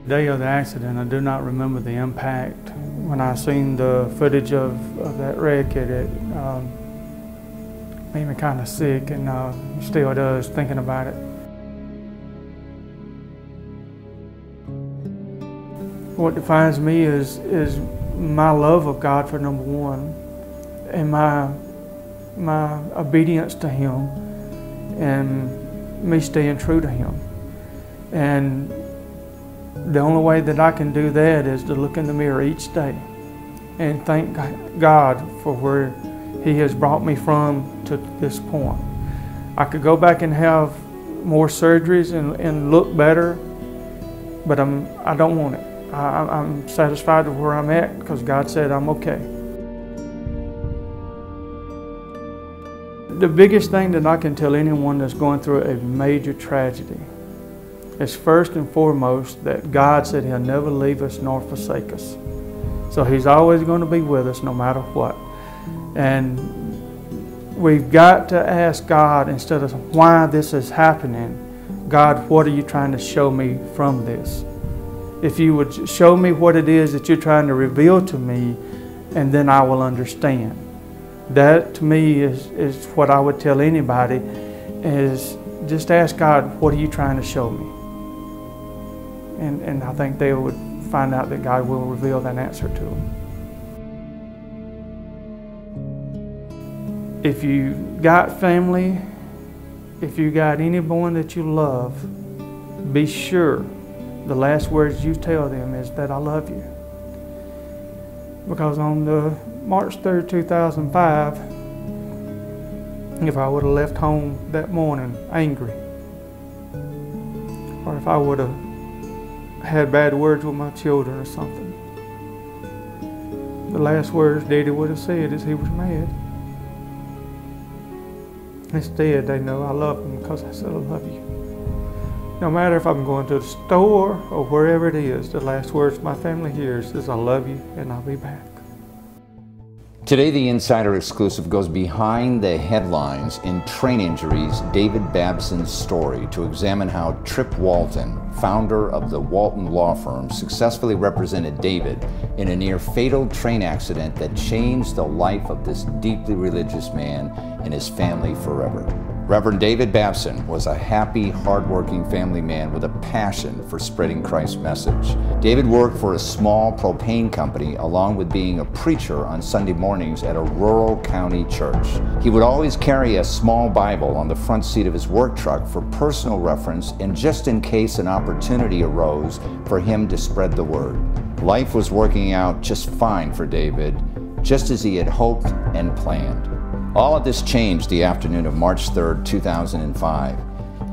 day of the accident, I do not remember the impact. When I seen the footage of that wreck, it made me kind of sick, and still does thinking about it. What defines me is my love of God, for number one, and my obedience to Him, and me staying true to Him. And the only way that I can do that is to look in the mirror each day and thank God for where He has brought me from to this point. I could go back and have more surgeries and look better, but I don't want it. I'm satisfied with where I'm at because God said I'm okay. The biggest thing that I can tell anyone that's going through a major tragedy is first and foremost that God said He'll never leave us nor forsake us. So He's always going to be with us no matter what. And we've got to ask God, instead of why this is happening, God, what are you trying to show me from this? If you would show me what it is that you're trying to reveal to me, and then I will understand. That to me is what I would tell anybody, is just ask God, what are you trying to show me? And I think they would find out that God will reveal that answer to them. If you got family, if you got anyone that you love, be sure the last words you tell them is that I love you. Because on the March 3rd, 2005, if I would have left home that morning angry, or if I would have had bad words with my children or something, the last words Daddy would have said is he was mad. Instead, they know I love them because I said I love you. No matter if I'm going to the store or wherever it is, the last words my family hears is I love you and I'll be back. Today, the Insider Exclusive goes behind the headlines in Train Injuries, David Babson's story, to examine how Trip Walton, founder of the Walton Law Firm, successfully represented David in a near-fatal train accident that changed the life of this deeply religious man and his family forever. Reverend David Babson was a happy, hardworking family man with a passion for spreading Christ's message. David worked for a small propane company along with being a preacher on Sunday mornings at a rural county church. He would always carry a small Bible on the front seat of his work truck for personal reference and just in case an opportunity arose for him to spread the word. Life was working out just fine for David, just as he had hoped and planned. All of this changed the afternoon of March 3rd, 2005.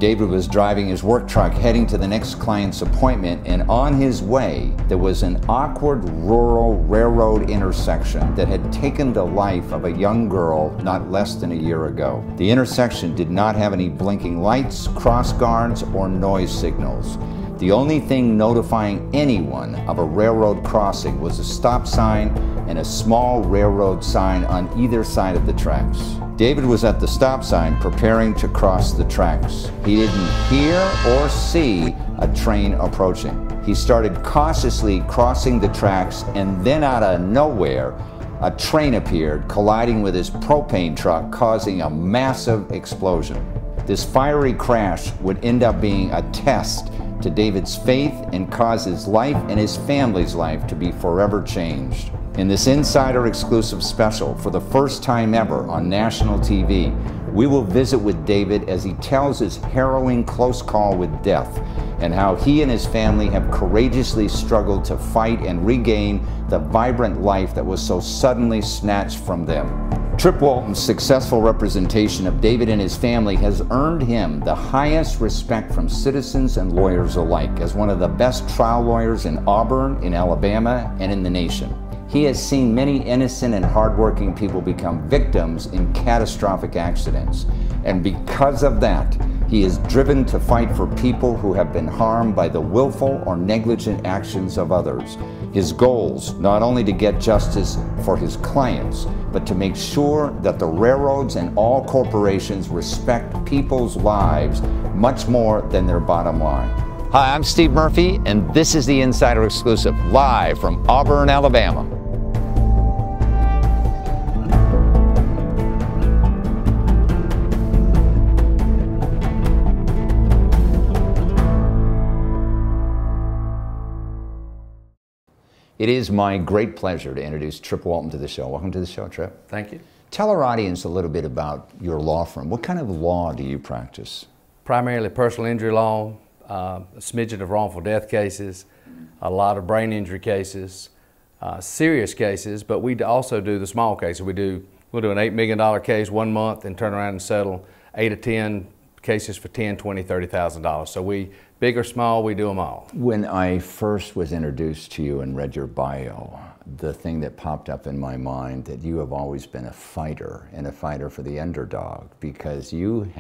David was driving his work truck heading to the next client's appointment, and on his way, there was an awkward rural railroad intersection that had taken the life of a young girl not less than a year ago. The intersection did not have any blinking lights, cross guards, or noise signals. The only thing notifying anyone of a railroad crossing was a stop sign and a small railroad sign on either side of the tracks. David was at the stop sign preparing to cross the tracks. He didn't hear or see a train approaching. He started cautiously crossing the tracks, and then out of nowhere, a train appeared, colliding with his propane truck, causing a massive explosion. This fiery crash would end up being a test to David's faith and cause his life and his family's life to be forever changed. In this Insider Exclusive special, for the first time ever on national TV, we will visit with David as he tells his harrowing close call with death and how he and his family have courageously struggled to fight and regain the vibrant life that was so suddenly snatched from them. Trip Walton's successful representation of David and his family has earned him the highest respect from citizens and lawyers alike as one of the best trial lawyers in Auburn, in Alabama, and in the nation. He has seen many innocent and hardworking people become victims in catastrophic accidents. And because of that, he is driven to fight for people who have been harmed by the willful or negligent actions of others. His goals, not only to get justice for his clients, but to make sure that the railroads and all corporations respect people's lives much more than their bottom line. Hi, I'm Steve Murphy, and this is the Insider Exclusive, live from Auburn, Alabama. It is my great pleasure to introduce Trip Walton to the show. Welcome to the show, Trip. Thank you. Tell our audience a little bit about your law firm. What kind of law do you practice? Primarily personal injury law, a smidgen of wrongful death cases, a lot of brain injury cases, serious cases, but we also do the small cases. We'll do an $8 million case 1 month and turn around and settle 8 to 10 cases for $10,000, $20,000, $30,000. So we, big or small, we do them all. When I first was introduced to you and read your bio, the thing that popped up in my mind that you have always been a fighter, and a fighter for the underdog, because you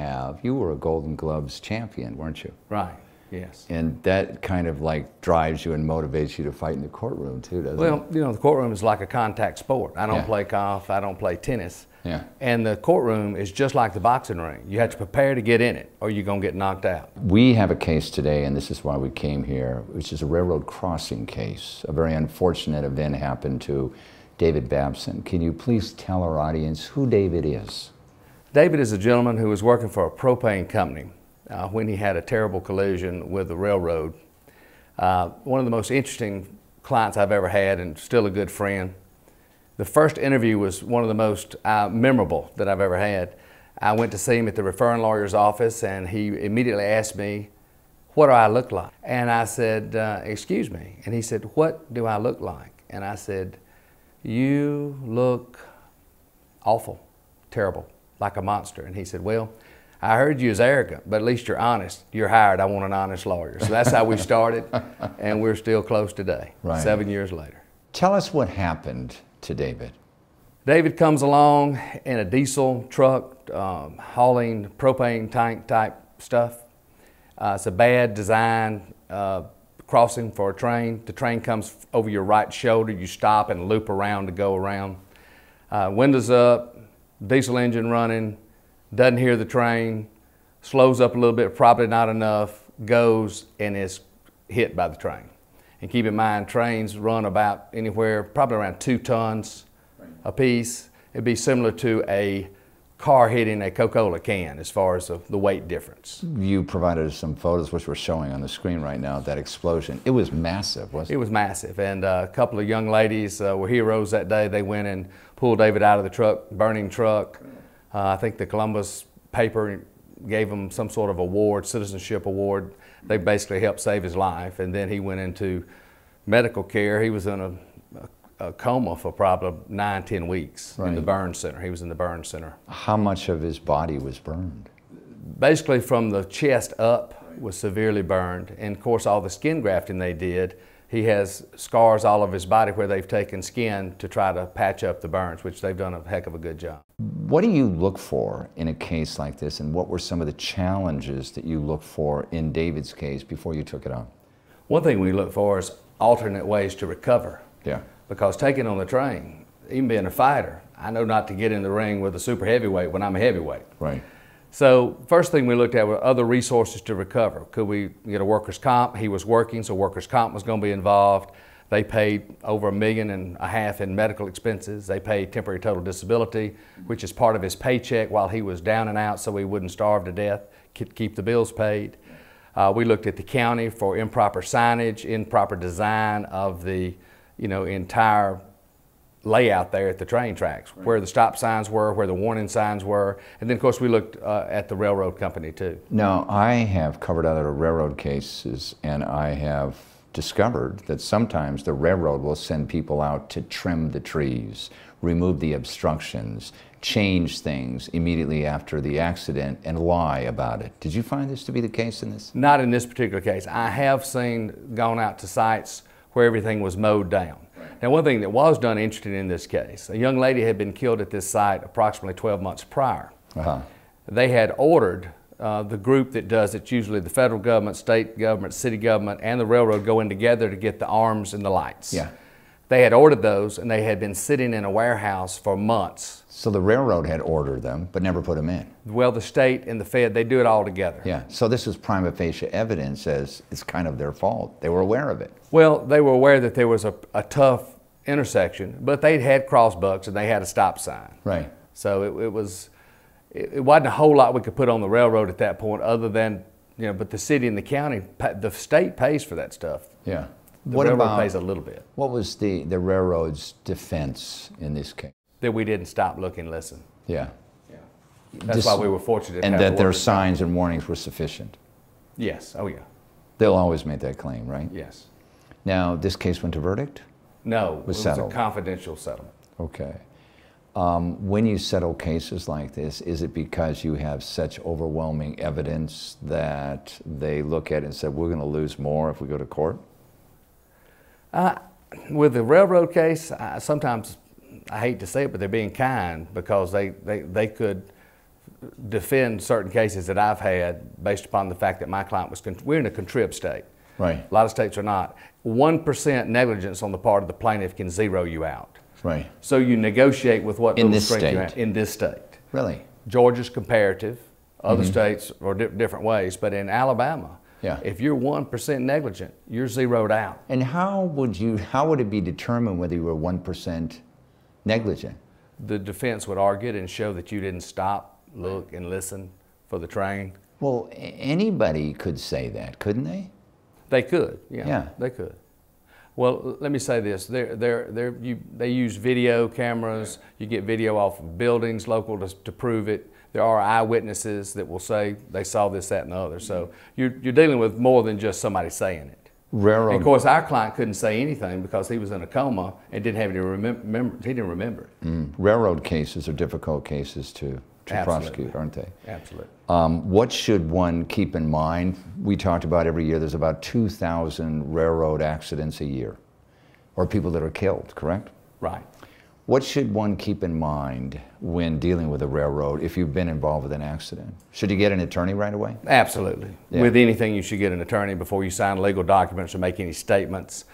were a Golden Gloves champion, weren't you? Right, yes. And that kind of like drives you and motivates you to fight in the courtroom too, doesn't it? Well, you know, the courtroom is like a contact sport. I don't play golf, I don't play tennis. Yeah. And the courtroom is just like the boxing ring. You have to prepare to get in it or you're going to get knocked out. We have a case today, and this is why we came here, which is a railroad crossing case. A very unfortunate event happened to David Babson. Can you please tell our audience who David is? David is a gentleman who was working for a propane company when he had a terrible collision with the railroad. One of the most interesting clients I've ever had, and still a good friend. The first interview was one of the most memorable that I've ever had. I went to see him at the referring lawyer's office, and he immediately asked me, "What do I look like?" And I said, "Excuse me." And he said, "What do I look like?" And I said, "You look awful, terrible, like a monster." And he said, "Well, I heard you was arrogant, but at least you're honest. You're hired. I want an honest lawyer." So that's how we started, and we're still close today, right. 7 years later. Tell us what happened to David. David comes along in a diesel truck hauling propane tank type stuff. It's a bad design crossing for a train. The train comes over your right shoulder. You stop and loop around to go around. Windows up, diesel engine running, doesn't hear the train, slows up a little bit, probably not enough, goes and is hit by the train. And keep in mind, trains run about anywhere, probably around 2 tons a piece. It'd be similar to a car hitting a Coca-Cola can as far as the weight difference. You provided us some photos, which we're showing on the screen right now, of that explosion. It was massive, wasn't it? It was massive, and a couple of young ladies were heroes that day. They went and pulled David out of the truck, burning truck. I think the Columbus paper gave him some sort of award, citizenship award. They basically helped save his life, and then he went into medical care. He was in a coma for probably 9, 10 weeks in the burn center. He was in the burn center. How much of his body was burned? Basically from the chest up was severely burned, and of course all the skin grafting they did, he has scars all over his body where they've taken skin to try to patch up the burns, which they've done a heck of a good job. What do you look for in a case like this, and what were some of the challenges that you looked for in David's case before you took it on? One thing we look for is alternate ways to recover. Yeah. Because taking on the train, even being a fighter, I know not to get in the ring with a super heavyweight when I'm a heavyweight. Right. So first thing we looked at were other resources to recover. Could we get a workers' comp? He was working, so workers' comp was going to be involved. They paid over $1.5 million in medical expenses. They paid temporary total disability, which is part of his paycheck while he was down and out so he wouldn't starve to death, keep the bills paid. We looked at the county for improper signage, improper design of the entire layout there at the train tracks, right. Where the stop signs were, where the warning signs were, and then of course we looked at the railroad company too. Now, I have covered other railroad cases, and I have discovered that sometimes the railroad will send people out to trim the trees, remove the obstructions, change things immediately after the accident, and lie about it. Did you find this to be the case in this? Not in this particular case. I have gone out to sites where everything was mowed down. Now, one thing that was done interesting in this case, a young lady had been killed at this site approximately 12 months prior. They had ordered the group that does it, usually the federal government, state government, city government, and the railroad go in together to get the arms and the lights. Yeah. They had ordered those, and they had been sitting in a warehouse for months. So the railroad had ordered them, but never put them in. Well, the state and the Fed, they do it all together. Yeah, so this is prima facie evidence as it's kind of their fault. They were aware of it. Well, they were aware that there was a tough intersection, but they'd had crossbucks and they had a stop sign. Right. So it wasn't a whole lot we could put on the railroad at that point other than, you know, but the city and the county, the state pays for that stuff. Yeah. The railroad pays a little bit. What was the railroad's defense in this case? That we didn't stop, look, and listen. Yeah. That's why we were fortunate to and have that their orders. signs and warnings were sufficient. Yes, oh yeah. They'll always make that claim, right? Yes. Now, this case went to verdict? No, it was settled. a confidential settlement. Okay. When you settle cases like this, is it because you have such overwhelming evidence that they look at it and say, we're going to lose more if we go to court? With the railroad case, sometimes, I hate to say it, but they're being kind because they could defend certain cases that I've had based upon the fact that my client was, we're in a contrib state. Right. A lot of states are not. 1% negligence on the part of the plaintiff can zero you out. Right. So you negotiate with what In little this strength you state? have. In this state. Really? Georgia's comparative. Other states are different ways. But in Alabama, Yeah. if you're 1% negligent, you're zeroed out. And how would it be determined whether you were 1% negligent? The defense would argue it and show that you didn't stop, look, and listen for the train. Well, anybody could say that, couldn't they? They could, yeah, Yeah. they could. Well, let me say this: they use video cameras. You get video off of buildings local to prove it. There are eyewitnesses that will say they saw this, that, and the other. So you're dealing with more than just somebody saying it. Railroad. And of course, our client couldn't say anything because he was in a coma and didn't have any remember. He didn't remember it. Railroad cases are difficult cases to Absolutely. prosecute, aren't they? Absolutely. What should one keep in mind? We talked about every year there's about 2,000 railroad accidents a year, or people that are killed, correct? Right. What should one keep in mind when dealing with a railroad if you've been involved with an accident? Should you get an attorney right away? Absolutely. Yeah. With anything, you should get an attorney before you sign legal documents or make any statements.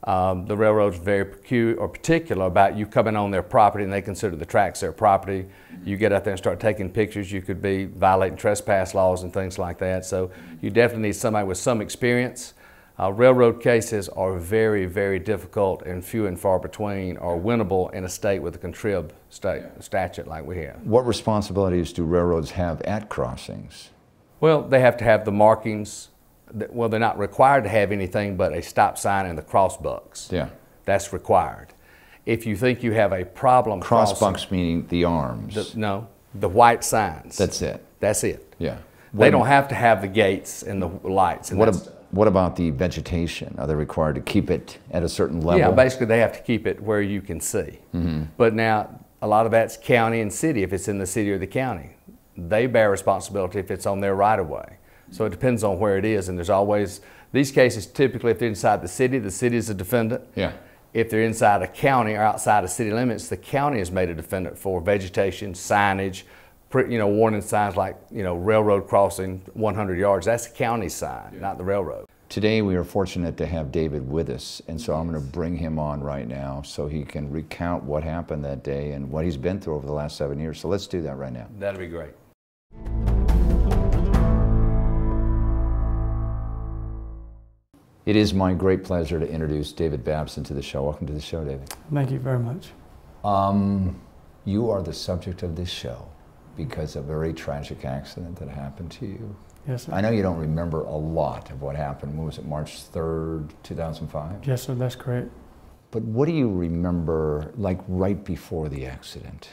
The railroad's very particular about you coming on their property, and they consider the tracks their property. You get out there and start taking pictures, you could be violating trespass laws and things like that. So you definitely need somebody with some experience. Railroad cases are very, very difficult and few and far between, or winnable in a state with a contrib statute like we have. What responsibilities do railroads have at crossings? Well, they have to have the markings. Well, they're not required to have anything but a stop sign and the crossbucks. Yeah. That's required. If you think you have a problem Crossbucks meaning the arms. no, the white signs. That's it. That's it. Yeah. They don't have to have the gates and the lights and that stuff. What about the vegetation? Are they required to keep it at a certain level? Yeah, basically they have to keep it where you can see. But now, a lot of that's county and city, if it's in the city or the county. They bear responsibility if it's on their right-of-way. So it depends on where it is, and there's always, these cases typically if they're inside the city is a defendant. Yeah. If they're inside a county or outside of city limits, the county is made a defendant for vegetation, signage, warning signs like, railroad crossing 100 yards. That's the county sign, not the railroad. Today we are fortunate to have David with us, and so I'm going to bring him on right now so he can recount what happened that day and what he's been through over the last 7 years. So let's do that right now. That'd be great. It is my great pleasure to introduce David Babson to the show. Welcome to the show, David. Thank you very much. You are the subject of this show because of a very tragic accident that happened to you. Yes, sir. I know you don't remember a lot of what happened. When was it, March 3rd, 2005? Yes, sir, that's correct. But what do you remember, like, right before the accident?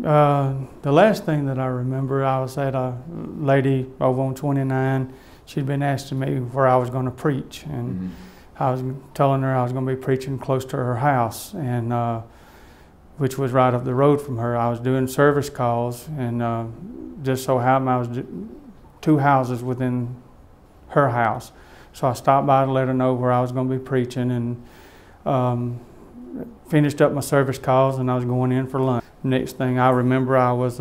The last thing that I remember, I was at a lady over on 29. She'd been asking me where I was going to preach, and I was telling her I was going to be preaching close to her house, and which was right up the road from her. I was doing service calls, and just so happened I was 2 houses within her house. So I stopped by to let her know where I was going to be preaching, and finished up my service calls, and I was going in for lunch. Next thing I remember, I was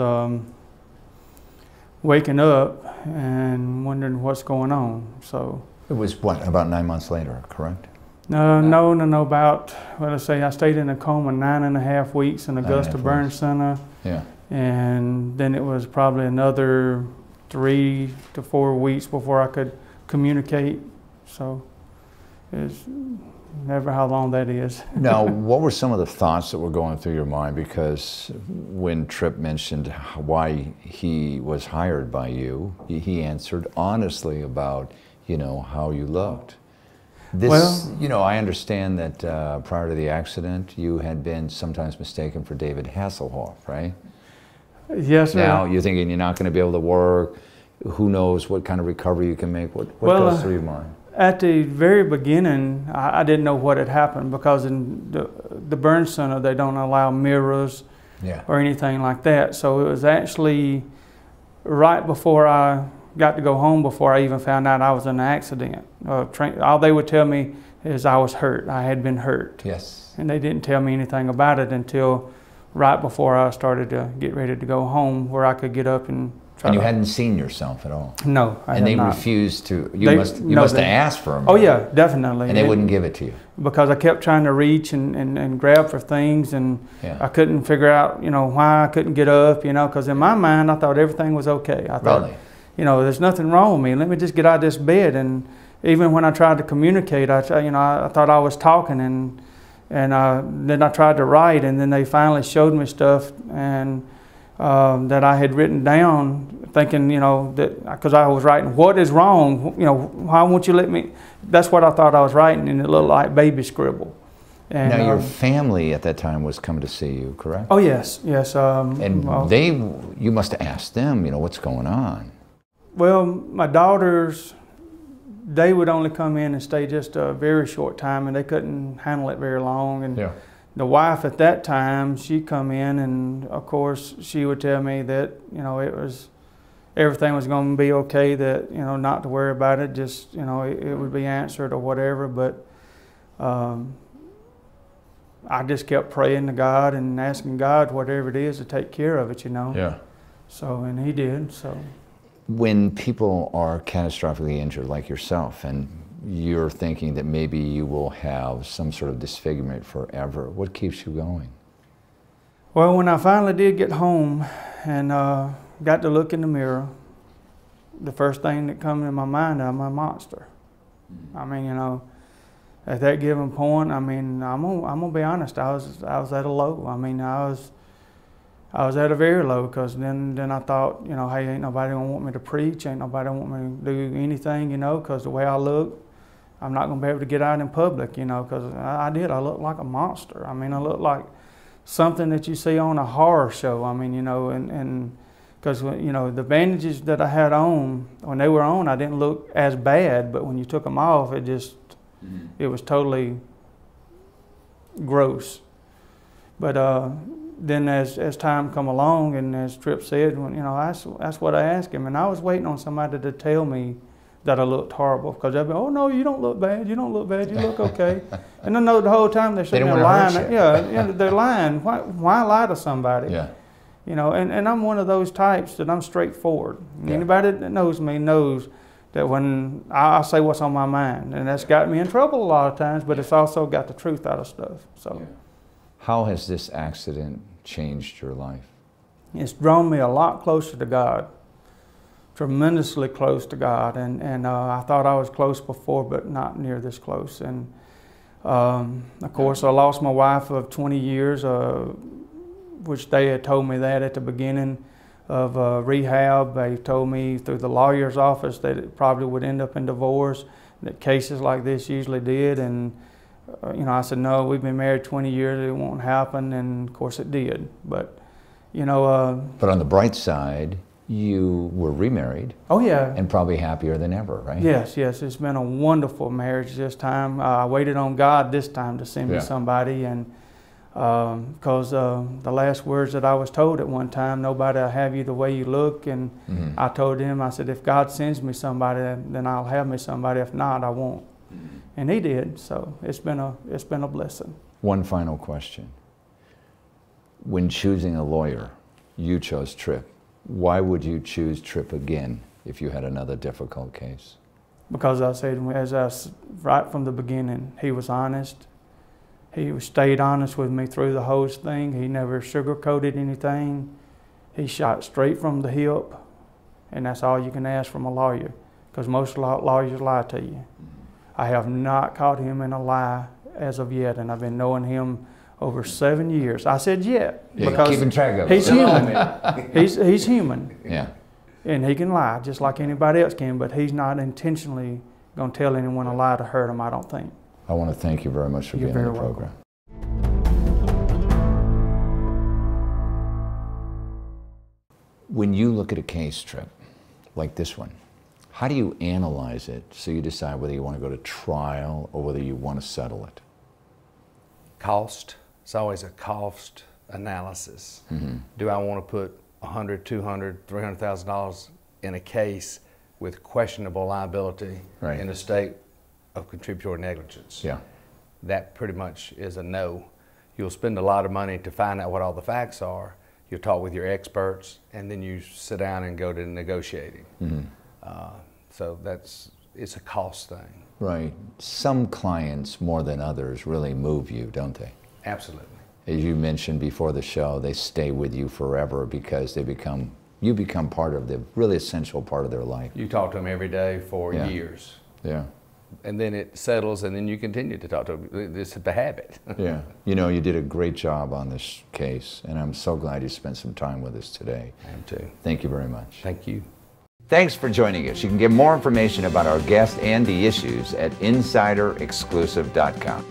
waking up and wondering what's going on. So It was, what, about 9 months later, correct? No. About, well, let's say I stayed in a coma 9.5 weeks in Augusta Burn Center. Yeah. And then it was probably another 3 to 4 weeks before I could communicate. So it's never how long that is. Now, what were some of the thoughts that were going through your mind? Because when Trip mentioned why he was hired by you, he answered honestly about, you know, how you looked. This, well, you know, I understand that prior to the accident, you had been sometimes mistaken for David Hasselhoff, right? Yes, sir. Now you're thinking you're not going to be able to work. Who knows what kind of recovery you can make? What goes through your mind? At the very beginning, I didn't know what had happened, because in the burn center, they don't allow mirrors or anything like that. So it was actually right before I got to go home, before I even found out I was in an accident. All they would tell me is I was hurt. I had been hurt. Yes. And they didn't tell me anything about it until right before I started to get ready to go home, where I could get up and try. And you hadn't seen yourself at all? No, I had not. Refused to, you must have asked for them. Oh yeah, definitely. And they wouldn't give it to you? Because I kept trying to reach and grab for things, and I couldn't figure out, you know, why I couldn't get up, you know, because in my mind I thought everything was okay. I thought, really? You know, there's nothing wrong with me. Let me just get out of this bed. And even when I tried to communicate, I thought I was talking, and then I tried to write, and then they finally showed me stuff and that I had written down, thinking, you know, that because I was writing, what is wrong? You know, why won't you let me? That's what I thought I was writing, and it looked like baby scribble. And, now your family at that time was coming to see you, correct? Oh yes, yes. And you must have asked them, you know, what's going on? Well, my daughters, they would only come in and stay just a very short time, and they couldn't handle it very long. And the wife at that time, she'd come in, and of course she would tell me that, you know, everything was going to be okay, that, you know, not to worry about it, just, you know, it would be answered or whatever. But I just kept praying to God and asking God, whatever it is, to take care of it, you know. Yeah. So, and He did, so. When people are catastrophically injured like yourself, and you're thinking that maybe you will have some sort of disfigurement forever, what keeps you going? Well, when I finally did get home and got to look in the mirror, the first thing that come in my mind, I'm a monster. I mean, you know, at that given point, I mean, I'm gonna be honest, I was at a low. I mean, I was at a very low, because then I thought, you know, hey, ain't nobody gonna want me to preach, ain't nobody want me to do anything, you know, because the way I look, I'm not gonna be able to get out in public, you know, because I looked like a monster. I mean, I looked like something that you see on a horror show. I mean, you know, and because, you know, the bandages that I had on, when they were on, I didn't look as bad, but when you took them off, it just, it was totally gross. But then as time come along, and as Trip said, when, you know, that's what I asked him, and I was waiting on somebody to tell me that I looked horrible, because they'd be, oh no, you don't look bad, you don't look bad, you look okay. And I know the whole time they're sitting there lying. Yeah, they're lying. Why lie to somebody? Yeah. You know, and I'm one of those types that I'm straightforward. Yeah. Anybody that knows me knows that when I say what's on my mind, and that's got me in trouble a lot of times, but it's also got the truth out of stuff. So. Yeah. How has this accident changed your life? It's drawn me a lot closer to God, tremendously close to God. And I thought I was close before, but not near this close. And of course, I lost my wife of 20 years, which they had told me that at the beginning of rehab. They told me through the lawyer's office that it probably would end up in divorce, that cases like this usually did. And you know, I said, no, we've been married 20 years, it won't happen, and of course it did. But, you know... but on the bright side, you were remarried. Oh yeah. And probably happier than ever, right? Yes, yes, it's been a wonderful marriage this time. I waited on God this time to send me somebody, and because the last words that I was told at one time, nobody will have you the way you look, and I told him, I said, if God sends me somebody, then I'll have me somebody, if not, I won't. And He did, so it's been a blessing. One final question. When choosing a lawyer, you chose Trip. Why would you choose Trip again if you had another difficult case? Because I said, right from the beginning, he was honest. He stayed honest with me through the whole thing. He never sugarcoated anything. He shot straight from the hip, and that's all you can ask from a lawyer, because most lawyers lie to you. I have not caught him in a lie as of yet, and I've been knowing him over 7 years. I said yet, because keeping track of he's human. He's human. Yeah. And he can lie just like anybody else can, but he's not intentionally going to tell anyone a lie to hurt him, I don't think. I want to thank you very much for being on the program. When you look at a case, Trip, like this one, how do you analyze it so you decide whether you want to go to trial or whether you want to settle it? Cost. It's always a cost analysis. Mm-hmm. Do I want to put $100,000, $200,000, $300,000 in a case with questionable liability in a state of contributory negligence? Yeah. That pretty much is a no. You'll spend a lot of money to find out what all the facts are. You'll talk with your experts, and then you sit down and go to negotiating. Mm-hmm. So it's a cost thing. Right. Some clients more than others really move you, don't they? Absolutely. As you mentioned before the show, they stay with you forever because you become part of the really essential part of their life. You talk to them every day for years. Yeah. And then it settles, and then you continue to talk to them. It's the habit. Yeah. You know, you did a great job on this case, and I'm so glad you spent some time with us today. I am too. Thank you very much. Thank you. Thanks for joining us. You can get more information about our guest and the issues at insiderexclusive.com.